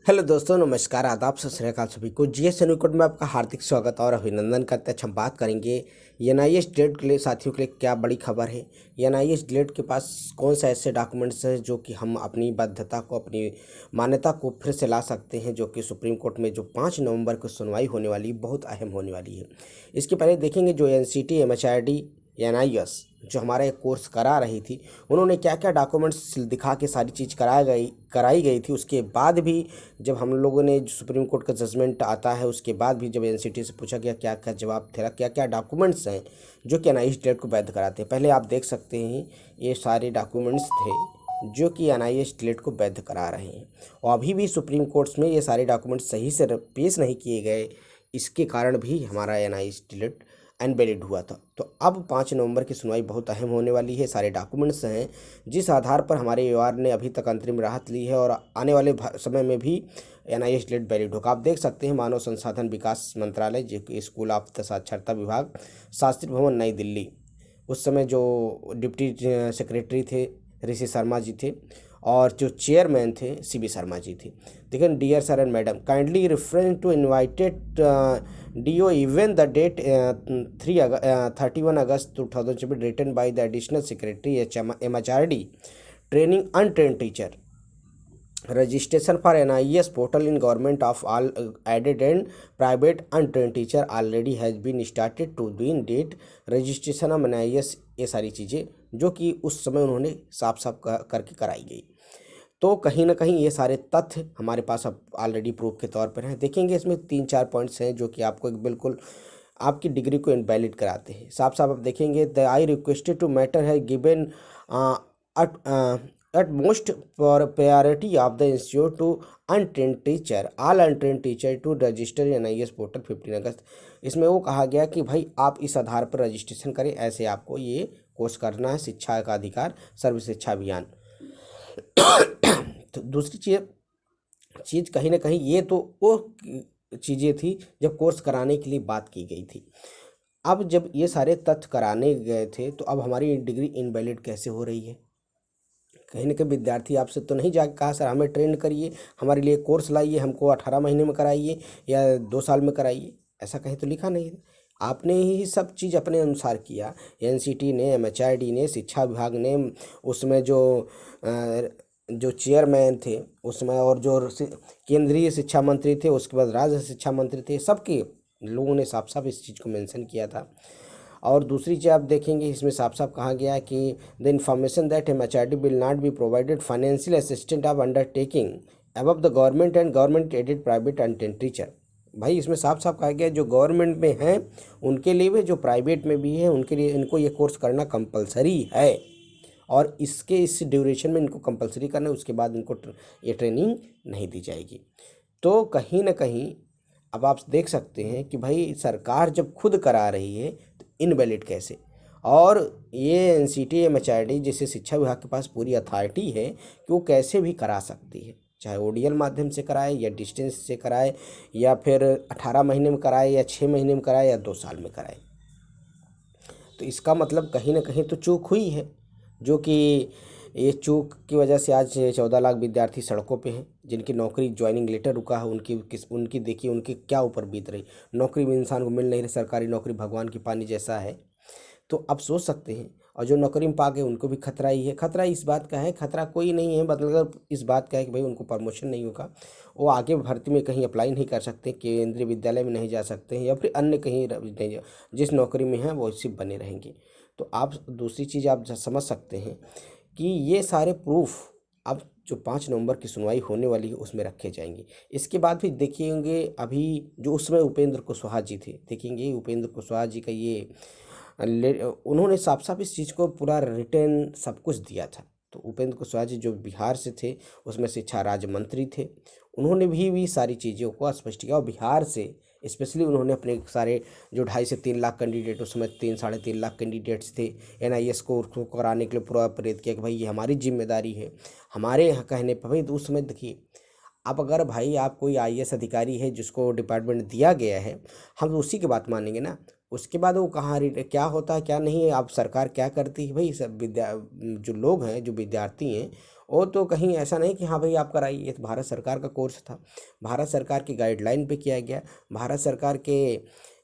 Hello दोस्तों, नमस्कार, आदाब, सत श्री अकाल सभी को। जीएस न्यूज़ में आपका हार्दिक स्वागत और अभिनंदन करते हैं। हम बात करेंगे एनआईएस डिलेट के लिए साथियों के लिए क्या बड़ी खबर है। एनआईएस डिलेट के पास कौन सा ऐसे डॉक्यूमेंट्स है जो कि हम अपनी बाध्यता को, अपनी मान्यता को फिर से ला सकते हैं, जो कि सुप्रीम कोर्ट में जो 5 नवंबर को सुनवाई होने वाली बहुत अहम होने वाली है। इसके पहले देखेंगे जो एनसीटी, एमएचआरडी, एनआईएस जो हमारा एक कोर्स करा रही थी, उन्होंने क्या क्या डॉक्यूमेंट्स दिखा के सारी चीज़ कराई गई थी। उसके बाद भी जब हम लोगों ने सुप्रीम कोर्ट का जजमेंट आता है, उसके बाद भी जब एनसीटी से पूछा गया क्या क्या जवाब थे, क्या क्या डॉक्यूमेंट्स हैं जो कि एनआईएस डिलेट को वैध कराते हैं। पहले आप देख सकते हैं ये सारे डॉक्यूमेंट्स थे जो कि एनआईएस डिलेट को वैध करा रहे हैं, और अभी भी सुप्रीम कोर्ट्स में ये सारे डॉक्यूमेंट्स सही से पेश नहीं किए गए। इसके कारण भी हमारा एनआईएस डिलेट अनवैलिड हुआ था। तो अब 5 नवंबर की सुनवाई बहुत अहम होने वाली है। सारे डॉक्यूमेंट्स हैं जिस आधार पर हमारे परिवार ने अभी तक अंतरिम राहत ली है, और आने वाले समय में भी एनआईएस डिलेट वैलिड होगा। आप देख सकते हैं मानव संसाधन विकास मंत्रालय, जो कि स्कूल ऑफ साक्षरता विभाग, शास्त्री भवन, नई दिल्ली, उस समय जो डिप्टी सेक्रेटरी थे ऋषि शर्मा जी थे, और जो चेयरमैन थे सीबी शर्मा जी थे। देखिए, dear sir and madam, kindly reference to invited DO even the date 31 August 2024 written by the additional secretary MHRD training untrained teacher registration for NIS portal in government of all added and private untrained teacher already has been started to be in date registration of NIS। ये सारी चीज़ें जो कि उस समय उन्होंने साफ साफ करके कराई गई। तो कहीं ना कहीं ये सारे तथ्य हमारे पास अब ऑलरेडी प्रूफ के तौर पर हैं। देखेंगे इसमें 3-4 पॉइंट्स हैं जो कि आपको एक बिल्कुल आपकी डिग्री को इनवैलिड कराते हैं। साफ साफ आप देखेंगे, the I requested to matter है given at most for priority of the institute to untrained teacher, all untrained teacher to register in NIS portal 15 अगस्त। इसमें वो कहा गया कि भाई आप इस आधार पर रजिस्ट्रेशन करें, ऐसे आपको ये कोर्स करना है, शिक्षा का अधिकार, सर्व शिक्षा अभियान। तो दूसरी चीज़ कहीं ना कहीं ये तो वो चीज़ें थी जब कोर्स कराने के लिए बात की गई थी। अब जब ये सारे तथ्य कराने गए थे, तो अब हमारी डिग्री इनवैलिड कैसे हो रही है। कहीं ना कहीं विद्यार्थी आपसे तो नहीं जाके कहा सर हमें ट्रेन करिए, हमारे लिए कोर्स लाइए, हमको 18 महीने में कराइए या 2 साल में कराइए, ऐसा कहीं तो लिखा नहीं है। आपने ही सब चीज़ अपने अनुसार किया। एनसीटी ने, एमएचआरडी ने, शिक्षा विभाग ने, उसमें जो चेयरमैन थे उसमें, और जो केंद्रीय शिक्षा मंत्री थे, उसके बाद राज्य शिक्षा मंत्री थे, सबके लोगों ने साफ साफ इस चीज़ को मेंशन किया था। और दूसरी चीज़ आप देखेंगे, इसमें साफ साफ कहा गया है कि the information that MHRD will not be provided financial assistant of undertaking above the government and government aided private unaided teacher. भाई इसमें साफ साफ कहा गया जो गवर्नमेंट में हैं उनके लिए भी, जो प्राइवेट में भी है उनके लिए, इनको ये कोर्स करना कंपलसरी है, और इस ड्यूरेशन में इनको कंपलसरी करना है, उसके बाद इनको ये ट्रेनिंग नहीं दी जाएगी। तो कहीं ना कहीं अब आप देख सकते हैं कि भाई सरकार जब खुद करा रही है तो इनवैलिड कैसे। और ये एनसीटी, एमएचआरडी जैसे शिक्षा विभाग के पास पूरी अथॉरिटी है कि वो कैसे भी करा सकती है, चाहे ओडीएल माध्यम से कराए या डिस्टेंस से कराए, या फिर 18 महीने में कराए या 6 महीने में कराए या 2 साल में कराए। तो इसका मतलब कहीं ना कहीं तो चूक हुई है, जो कि ये चूक की वजह से आज 14 लाख विद्यार्थी सड़कों पे हैं, जिनकी नौकरी ज्वाइनिंग लेटर रुका है। उनकी देखिए उनकी क्या ऊपर बीत रही, नौकरी भी इंसान को मिल नहीं रही, सरकारी नौकरी भगवान की पानी जैसा है। तो आप सोच सकते हैं, और जो नौकरी में पा गए उनको भी खतरा ही है। खतरा इस बात का है, खतरा कोई नहीं है, मतलब इस बात का है कि भाई उनको प्रमोशन नहीं होगा, वो आगे भर्ती में कहीं अप्लाई नहीं कर सकते, केंद्रीय विद्यालय में नहीं जा सकते हैं, या फिर अन्य कहीं नहीं, जिस नौकरी में हैं वो सिर्फ बने रहेंगे। तो आप दूसरी चीज़ आप समझ सकते हैं कि ये सारे प्रूफ अब जो 5 नवंबर की सुनवाई होने वाली है उसमें रखे जाएंगे। इसके बाद भी देखिएंगे, अभी जो उसमें उपेंद्र कुशवाहा जी थे, देखेंगे उपेंद्र कुशवाहा जी का ये उन्होंने साफ साफ इस चीज़ को पूरा रिटर्न सब कुछ दिया था। तो उपेंद्र कुशवाहा जी जो बिहार से थे, उसमें शिक्षा राज्य मंत्री थे, उन्होंने भी सारी चीज़ों को स्पष्ट किया। और बिहार से स्पेशली उन्होंने अपने सारे जो 2.5 से 3 लाख कैंडिडेट, उस समय 3-3.5 लाख कैंडिडेट्स थे, एनआईएस को कराने के लिए पूरा प्रेरित किया कि भाई ये हमारी जिम्मेदारी है, हमारे यहाँ कहने पर। भाई तो उस समय देखिए, अब अगर भाई आप कोई आईएएस अधिकारी है जिसको डिपार्टमेंट दिया गया है, हम उसी की बात मानेंगे ना। उसके बाद वो कहाँ क्या होता है क्या नहीं है, अब सरकार क्या करती है भाई, सब जो लोग हैं, जो विद्यार्थी हैं, वो तो कहीं ऐसा नहीं कि हाँ भाई आप कराइए, ये तो भारत सरकार का कोर्स था, भारत सरकार की गाइडलाइन पे किया गया, भारत सरकार के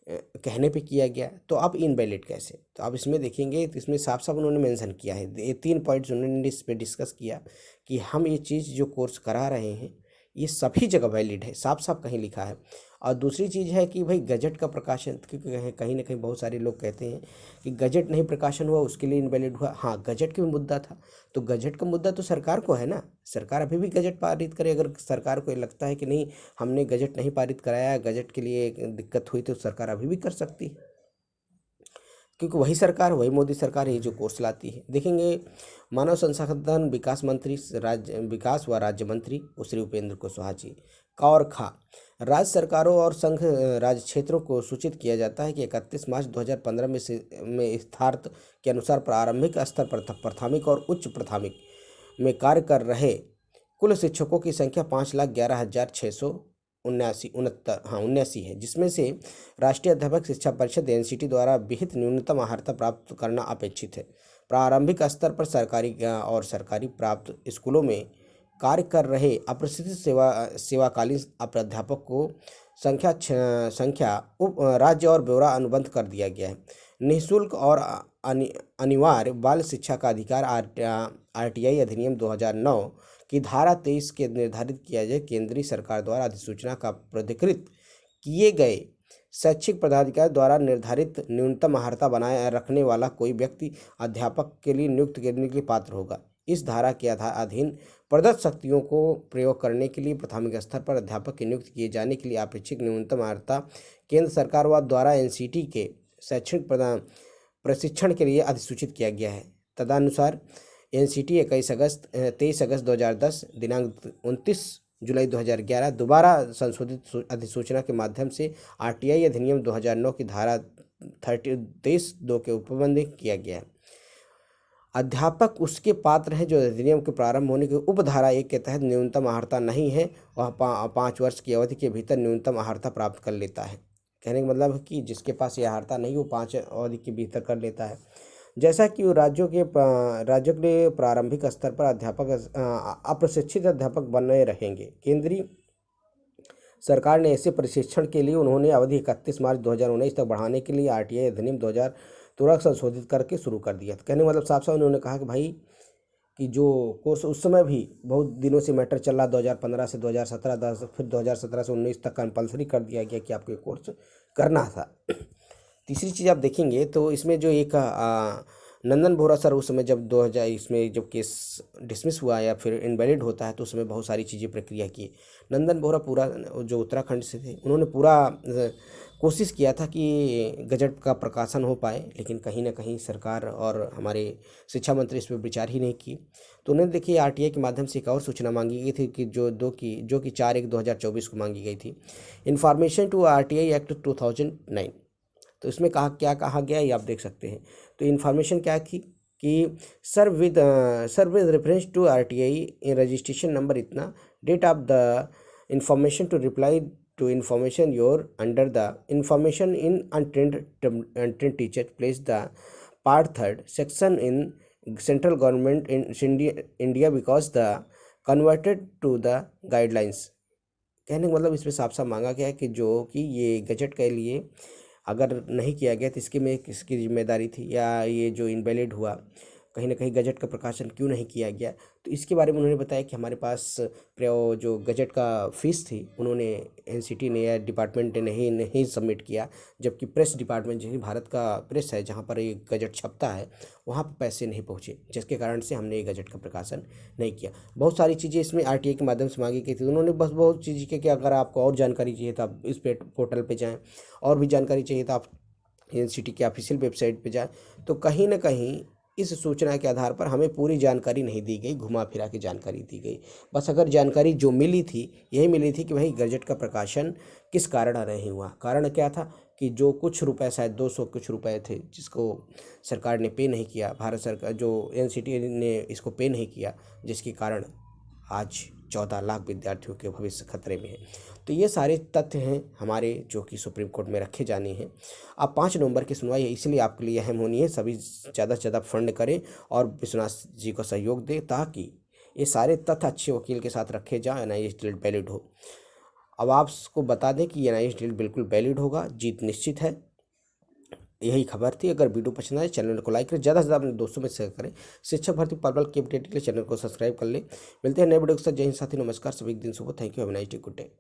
कहने पे किया गया, तो अब इनवैलिड कैसे? तो अब इसमें देखेंगे तो इसमें साफ साफ उन्होंने मेंशन किया है, ये 3 पॉइंट्स उन्होंने इस पे डिस्कस किया कि हम ये चीज़ जो कोर्स करा रहे हैं ये सभी जगह वैलिड है, साफ साफ कहीं लिखा है। और दूसरी चीज़ है कि भाई गजट का प्रकाशन, क्योंकि कहीं ना कहीं बहुत सारे लोग कहते हैं कि गजट नहीं प्रकाशन हुआ उसके लिए इनवैलिड हुआ। हाँ, गजट का भी मुद्दा था, तो गजट का मुद्दा तो सरकार को है ना, सरकार अभी भी गजट पारित करे। अगर सरकार को लगता है कि नहीं हमने गजट नहीं पारित कराया, गजट के लिए दिक्कत हुई, तो सरकार अभी भी कर सकती है, क्योंकि वही सरकार, वही मोदी सरकार है जो कोर्स लाती है। देखेंगे मानव संसाधन विकास मंत्री, राज्य विकास व राज्य मंत्री श्री उपेंद्र कुशवाहा जी का और खा राज्य सरकारों और संघ राज्य क्षेत्रों को सूचित किया जाता है कि 31 मार्च 2015 में यथार्थ के अनुसार प्रारंभिक स्तर पर प्राथमिक और उच्च प्राथमिक में कार्य कर रहे कुल शिक्षकों की संख्या 5,11,679 है, जिसमें से राष्ट्रीय अध्यापक शिक्षा परिषद एनसीटी द्वारा विहित न्यूनतम अर्हता प्राप्त करना अपेक्षित है। प्रारंभिक स्तर पर सरकारी और सरकारी प्राप्त स्कूलों में कार्य कर रहे अप्रशिक्षित सेवाकालीन प्राध्यापक को संख्या उप राज्य और ब्यौरा अनुबंध कर दिया गया है। निःशुल्क और अनिवार्य बाल शिक्षा का अधिकार आरटीआई अधिनियम 2009 की धारा 23 के निर्धारित किया जाए। केंद्रीय सरकार द्वारा अधिसूचना का प्राधिकृत किए गए शैक्षिक पदाधिकारी द्वारा निर्धारित न्यूनतम अर्हता बनाए रखने वाला कोई व्यक्ति अध्यापक के लिए नियुक्त करने के लिए पात्र होगा। इस धारा के अधीन प्रदत्त शक्तियों को प्रयोग करने के लिए प्राथमिक स्तर पर अध्यापक की नियुक्त किए जाने के लिए अपेक्षित न्यूनतम अर्हता केंद्र सरकार व द्वारा एनसीटी के शैक्षणिक प्रशिक्षण के लिए अधिसूचित किया गया है। तदनुसार एनसीटी 23 अगस्त 2010 दिनांक 29 जुलाई 2011 दोबारा संशोधित अधिसूचना के माध्यम से आरटीआई अधिनियम 2009 की धारा 23(2) के उपबंध किया गया है। अध्यापक उसके पात्र हैं जो अधिनियम के प्रारंभ होने के उपधारा 1 के तहत न्यूनतम अर्हता नहीं है, वह 5 वर्ष की अवधि के भीतर न्यूनतम अर्हता प्राप्त कर लेता है। कहने का मतलब है कि जिसके पास यह अर्हता नहीं वो 5 अवधि के भीतर कर लेता है। जैसा कि राज्यों के प्रारंभिक स्तर पर अध्यापक अप्रशिक्षित अध्यापक बने रहेंगे। केंद्रीय सरकार ने ऐसे प्रशिक्षण के लिए उन्होंने अवधि 31 मार्च 2019 तक बढ़ाने के लिए आरटीआई अधिनियम 2013 संशोधित करके शुरू कर दिया। कहने का मतलब साफ साफ उन्होंने कहा कि भाई कि जो कोर्स उस समय भी बहुत दिनों से मैटर चल रहा, 2015 से 2017 फिर 2017 से 19 तक कंपलसरी कर दिया गया कि आपको ये कोर्स करना था। तीसरी चीज़ आप देखेंगे तो इसमें जो एक नंदन बोहरा सर उस समय जब 2000 इसमें जब केस डिसमिस हुआ या फिर इनवैलिड होता है तो उसमें बहुत सारी चीज़ें प्रक्रिया की। नंदन बोहरा पूरा जो उत्तराखंड से थे उन्होंने पूरा कोशिश किया था कि गजट का प्रकाशन हो पाए, लेकिन कहीं ना कहीं सरकार और हमारे शिक्षा मंत्री इस पर विचार ही नहीं की। तो उन्हें देखिए आरटीआई के माध्यम से एक और सूचना मांगी गई थी कि जो कि 4/1/2024 को मांगी गई थी, इन्फॉर्मेशन टू आरटीआई एक्ट 2009। तो इसमें क्या कहा गया ये आप देख सकते हैं। तो इन्फॉर्मेशन क्या थी कि sir with reference to RTI registration number इतना date of the information to reply to information your under the information in untrained teacher place the part 3rd section in central government in India because the converted to the guidelines। कहने का मतलब इसमें साफ साफ मांगा गया है कि जो कि ये गजट के लिए अगर नहीं किया गया तो इसके में किसकी जिम्मेदारी थी, या ये जो इनवैलिड हुआ कहीं ना कहीं गजट का प्रकाशन क्यों नहीं किया गया। तो इसके बारे में उन्होंने बताया कि हमारे पास जो गजट का फीस थी उन्होंने एनसीटी ने या डिपार्टमेंट ने नहीं सबमिट किया, जबकि प्रेस डिपार्टमेंट जो भारत का प्रेस है जहाँ पर ये गजट छपता है वहाँ पर पैसे नहीं पहुँचे, जिसके कारण से हमने ये गजट का प्रकाशन नहीं किया। बहुत सारी चीज़ें इसमें आरटीआई के माध्यम से मांगी गई थी। उन्होंने बस बहुत चीज़ की कि अगर आपको और जानकारी चाहिए तो आप इस पोर्टल पर जाएँ, और भी जानकारी चाहिए तो आप एनसीटी के ऑफिशियल वेबसाइट पर जाएँ। तो कहीं ना कहीं इस सूचना के आधार पर हमें पूरी जानकारी नहीं दी गई, घुमा फिरा के जानकारी दी गई। बस अगर जानकारी जो मिली थी यही मिली थी कि भाई गजट का प्रकाशन किस कारण नहीं हुआ। कारण क्या था कि जो कुछ रुपए, शायद 200 कुछ रुपए थे जिसको सरकार ने पे नहीं किया, भारत सरकार जो एनसीटी ने इसको पे नहीं किया, जिसके कारण आज 14 लाख विद्यार्थियों के भविष्य खतरे में है। तो ये सारे तथ्य हैं हमारे जो कि सुप्रीम कोर्ट में रखे जाने हैं। अब 5 नवंबर की सुनवाई है, इसलिए आपके लिए अहम होनी है। सभी ज़्यादा से ज़्यादा फंड करें और विश्वनाथ जी को सहयोग दें ताकि ये सारे तथ्य अच्छे वकील के साथ रखे जाएं, एनआईएस डील वैलिड हो। अब आपको बता दें कि एनआईएस डील बिल्कुल वैलिड होगा, जीत निश्चित है। यही खबर थी। अगर वीडियो पसंद आए चैनल को लाइक करें, ज़्यादा से ज़्यादा अपने दोस्तों में शेयर करें। शिक्षक भर्ती पर्पल के अपडेट के लिए चैनल को सब्सक्राइब कर ले। मिलते हैं नए वीडियो के साथ। जय हिंद साथी, नमस्कार, सभी दिन सुबह। Thank you, have a nice day, good day.